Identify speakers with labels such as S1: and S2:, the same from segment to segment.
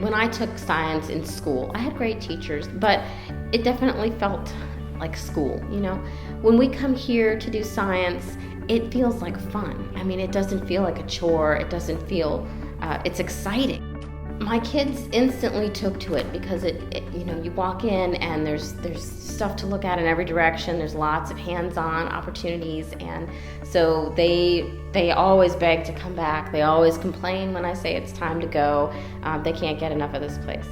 S1: When I took science in school, I had great teachers, but it definitely felt like school, you know? When we come here to do science, it feels like fun. I mean, it doesn't feel like a chore. It doesn't feel, it's exciting. My kids instantly took to it because you walk in and there's stuff to look at in every direction. There's lots of hands-on opportunities, and so they always beg to come back. They always complain when I say it's time to go. They can't get enough of this place.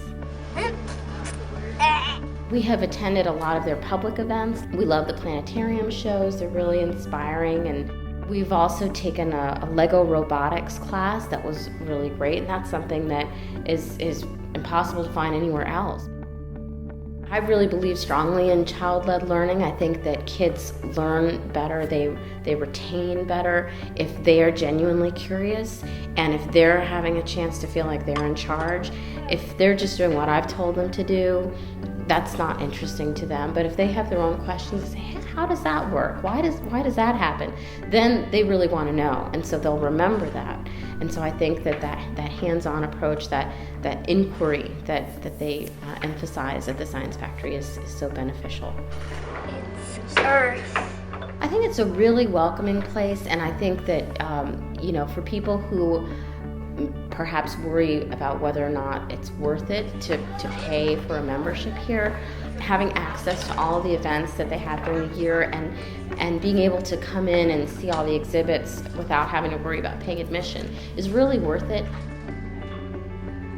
S1: We have attended a lot of their public events. We love the planetarium shows. They're really inspiring, and we've also taken a Lego robotics class that was really great, and that's something that is impossible to find anywhere else. I really believe strongly in child-led learning. I think that kids learn better, they retain better if they are genuinely curious, and if they're having a chance to feel like they're in charge. If they're just doing what I've told them to do, that's not interesting to them. But if they have their own questions, say, hey, how does that work? Why does that happen? Then they really want to know, and so they'll remember that. And so I think that hands-on approach, that inquiry that they emphasize at the Science Factory is so beneficial.
S2: It's Earth.
S1: I think it's a really welcoming place, and I think that for people who perhaps worry about whether or not it's worth it to pay for a membership here, having access to all the events that they have during the year and being able to come in and see all the exhibits without having to worry about paying admission is really worth it.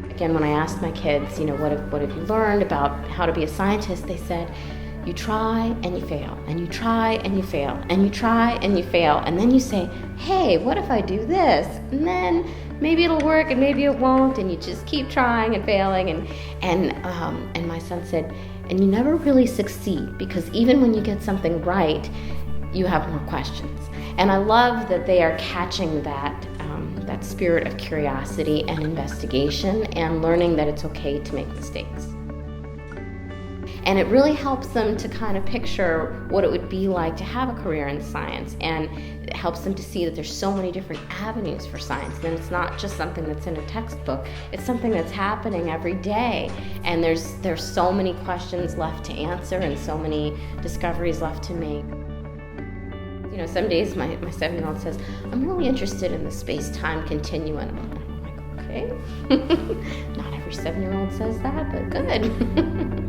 S1: Again, when I asked my kids, what have you learned about how to be a scientist, they said, you try and you fail, and you try and you fail, and you try and you fail, and then you say, hey, what if I do this? And then maybe it'll work and maybe it won't, and you just keep trying and failing. And my son said, and you never really succeed, because even when you get something right, you have more questions. And I love that they are catching that spirit of curiosity and investigation and learning that it's okay to make mistakes. And it really helps them to kind of picture what it would be like to have a career in science, and it helps them to see that there's so many different avenues for science, and it's not just something that's in a textbook, it's something that's happening every day, and there's so many questions left to answer and so many discoveries left to make. Some days my 7-year-old says, I'm really interested in the space-time continuum. I'm like, okay. Not every 7-year-old says that, but good.